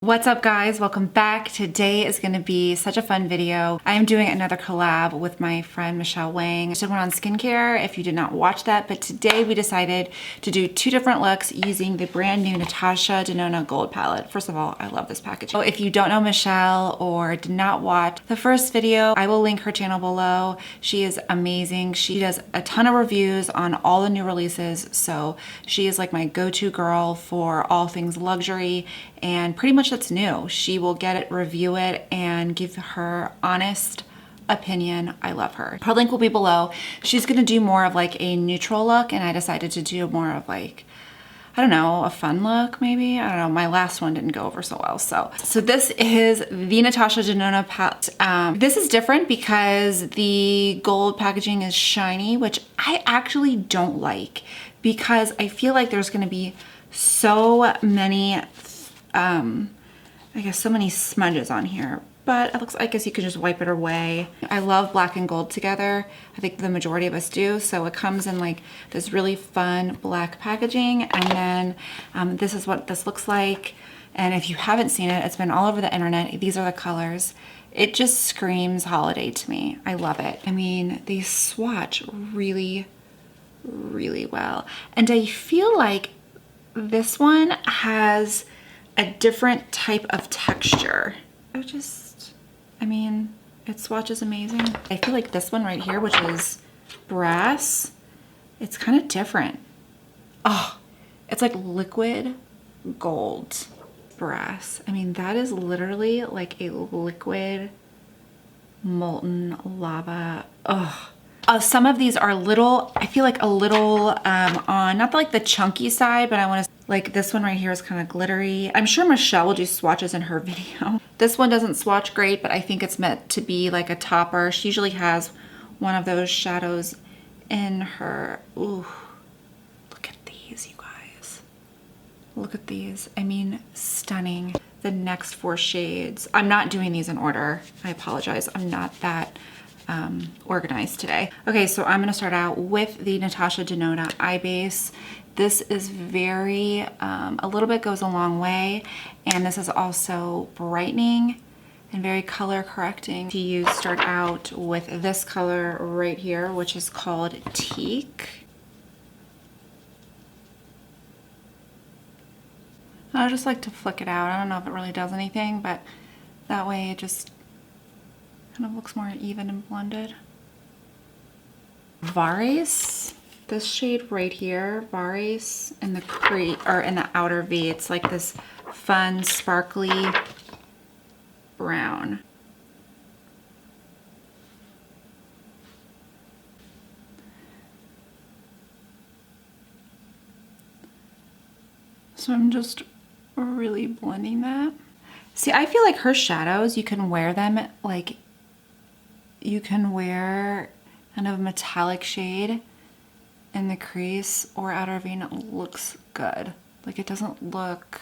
What's up guys, welcome back. Today is going to be such a fun video. I am doing another collab with my friend Michelle Wang. I did one on skincare if you did not watch that, but today we decided to do two different looks using the brand new Natasha Denona Gold Palette. First of all, I love this package. So if you don't know Michelle or did not watch the first video, I will link her channel below. She is amazing. She does a ton of reviews on all the new releases, so she is like my go-to girl for all things luxury and pretty much that's new. She will get it, review it, and give her honest opinion. I love her. Her link will be below. She's gonna do more of like a neutral look, and I decided to do more of like, I don't know, a fun look maybe? I don't know, my last one didn't go over so well. So this is the Natasha Denona palette. This is different because the gold packaging is shiny, which I actually don't like because I feel like there's gonna be so many I guess so many smudges on here, but it looks like I guess you could just wipe it away. I love black and gold together. I think the majority of us do. So it comes in like this really fun black packaging, and then this is what this looks like. And if you haven't seen it, it's been all over the internet. These are the colors. It just screams holiday to me. I love it. I mean, they swatch really, really well. And I feel like this one has a different type of texture. I mean, it swatches amazing. I feel like this one right here, which is brass, it's kind of different. Oh, it's like liquid gold brass. I mean, that is literally like a liquid molten lava. Oh. Some of these are little, I feel like a little on, not like the chunky side, but I want to, like this one right here is kind of glittery. I'm sure Michelle will do swatches in her video. This one doesn't swatch great, but I think it's meant to be like a topper. She usually has one of those shadows in her. Ooh, look at these, you guys. Look at these. I mean, stunning. The next 4 shades. I'm not doing these in order. I apologize. I'm not that organized today. Okay, so I'm gonna start out with the Natasha Denona eye base. This is very, a little bit goes a long way, and this is also brightening and very color correcting. You start out with this color right here, which is called Teak. I just like to flick it out. I don't know if it really does anything, but that way it just kind of looks more even and blended. Vares, this shade right here, Vares in the in the outer V, it's like this fun, sparkly brown. So I'm just really blending that. See, I feel like her shadows, you can wear them like, you can wear kind of a metallic shade in the crease or outer V and it looks good. Like it doesn't look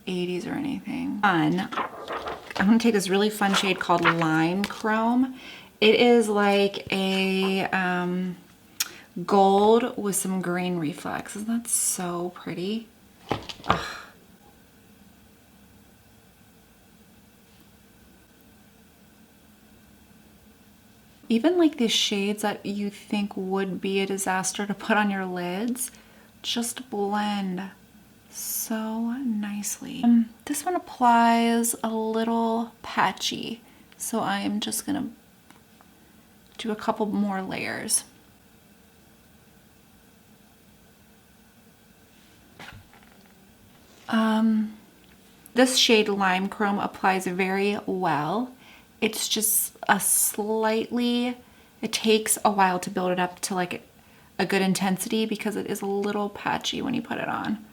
80s or anything. I'm gonna take this really fun shade called Lime Chrome. It is like a gold with some green reflex. Isn't that so pretty? Ugh. Even like these shades that you think would be a disaster to put on your lids, just blend so nicely. This one applies a little patchy, so I am just gonna do a couple more layers. This shade Lime Chrome applies very well. It's just a slightly, it takes a while to build it up to like a good intensity because it is a little patchy when you put it on.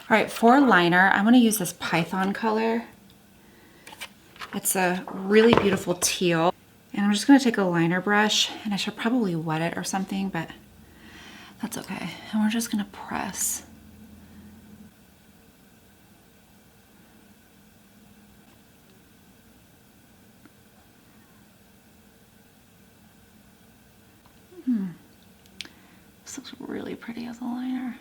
All right, for liner, I'm gonna use this Python color. It's a really beautiful teal. And I'm just gonna take a liner brush, and I should probably wet it or something, but that's okay. And we're just gonna press. This looks really pretty as a liner.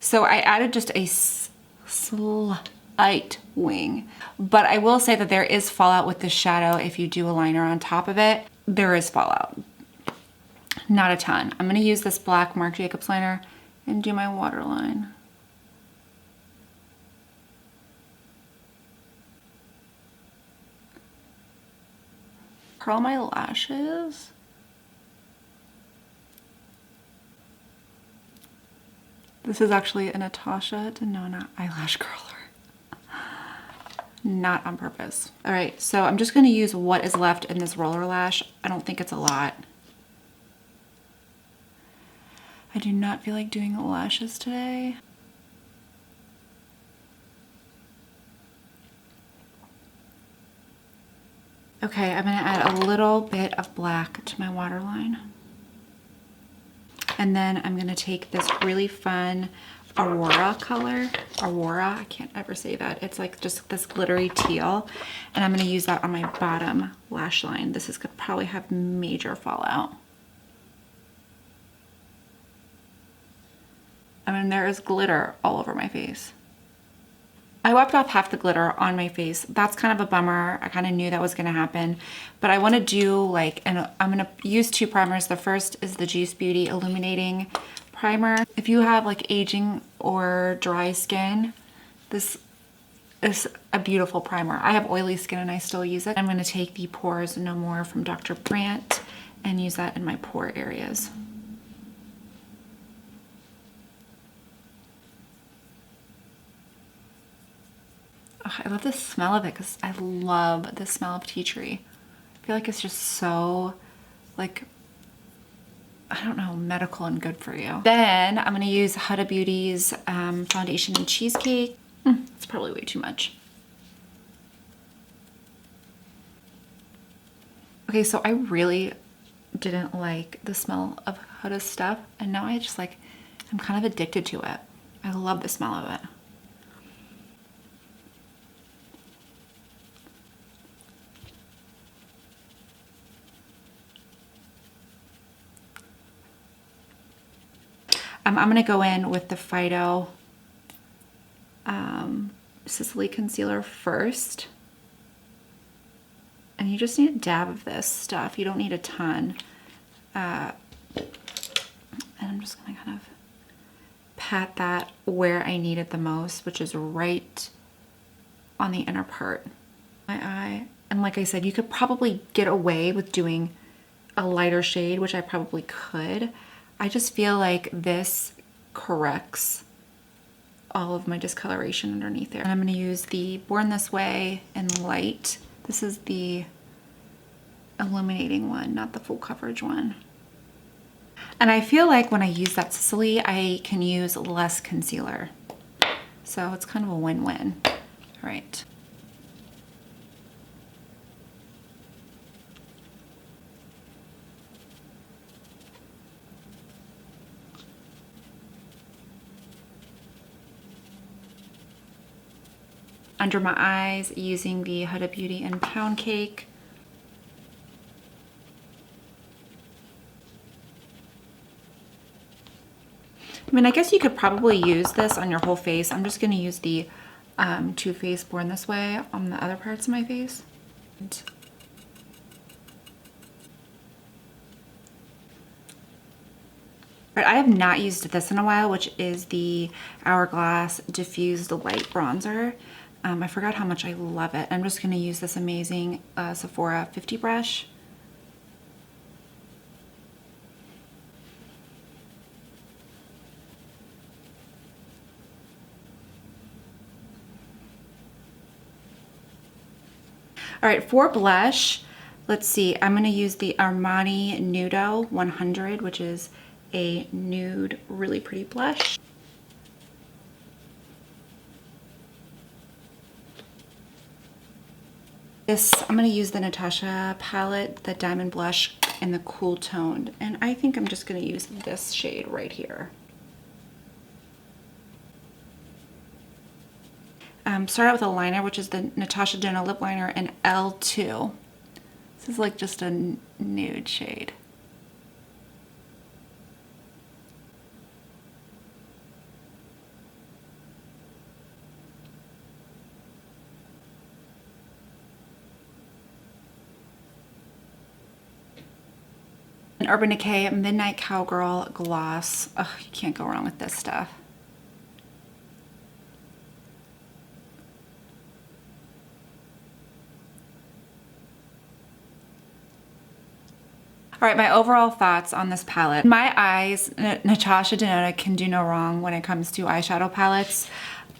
So I added just a slight wing, but I will say that there is fallout with this shadow. If you do a liner on top of it, there is fallout. Not a ton. I'm gonna use this black Marc Jacobs liner and do my waterline. Curl my lashes. This is actually a Natasha Denona eyelash curler. Not on purpose. All right, so I'm just gonna use what is left in this roller lash. I don't think it's a lot. I do not feel like doing the lashes today. Okay, I'm gonna add a little bit of black to my waterline. And then I'm gonna take this really fun Aurora color. Aurora, I can't ever say that. It's like just this glittery teal. And I'm gonna use that on my bottom lash line. This is gonna probably have major fallout. I mean, there is glitter all over my face. I wiped off half the glitter on my face. That's kind of a bummer. I kind of knew that was gonna happen, but I wanna do like, and I'm gonna use two primers. The first is the Juice Beauty Illuminating Primer. If you have like aging or dry skin, this is a beautiful primer. I have oily skin and I still use it. I'm gonna take the Pores No More from Dr. Brandt and use that in my pore areas. Oh, I love the smell of it because I love the smell of tea tree. I feel like it's just so, like, I don't know, medical and good for you. Then I'm gonna use Huda Beauty's Foundation and Cheesecake. It's probably way too much. Okay, so I really didn't like the smell of Huda's stuff, and now I just like, I'm kind of addicted to it. I love the smell of it. I'm gonna go in with the Fido Sicily Concealer first. And you just need a dab of this stuff. You don't need a ton. And I'm just gonna kind of pat that where I need it the most, which is right on the inner part. My eye. And like I said, you could probably get away with doing a lighter shade, which I probably could. I just feel like this corrects all of my discoloration underneath there. And I'm gonna use the Born This Way in light. This is the illuminating one, not the full coverage one. And I feel like when I use that Sicily, I can use less concealer. So it's kind of a win-win. All right. Under my eyes, using the Huda Beauty and Pound Cake. I mean, I guess you could probably use this on your whole face. I'm just gonna use the Too Faced Born This Way on the other parts of my face. Right, I have not used this in a while, which is the Hourglass Diffused Light Bronzer. I forgot how much I love it. I'm just gonna use this amazing Sephora 50 brush. All right, for blush, let's see, I'm gonna use the Armani Nudo 100, which is a nude, really pretty blush. This, I'm gonna use the Natasha palette, the Diamond Blush in the Cool Toned, and I think I'm just gonna use this shade right here. Start out with a liner, which is the Natasha Denona lip liner in L2. This is like just a nude shade. An Urban Decay Midnight Cowgirl Gloss. Ugh, you can't go wrong with this stuff. All right, my overall thoughts on this palette. In my eyes, Natasha Denona can do no wrong when it comes to eyeshadow palettes.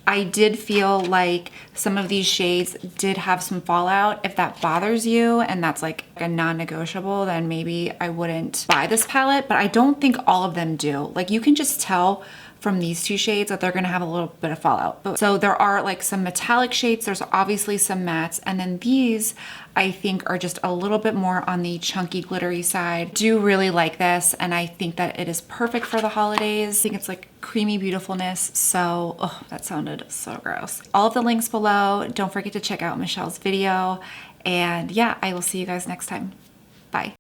I did feel like some of these shades did have some fallout. If that bothers you and that's like a non-negotiable, then maybe I wouldn't buy this palette, but I don't think all of them do. Like you can just tell from these two shades that they're gonna have a little bit of fallout. But so there are like some metallic shades, there's obviously some mattes, and then these I think are just a little bit more on the chunky glittery side. Do really like this, and I think that it is perfect for the holidays. I think it's like creamy beautifulness. So, oh, that sounded so gross. All of the links below. Don't forget to check out Michelle's video. And yeah, I will see you guys next time. Bye.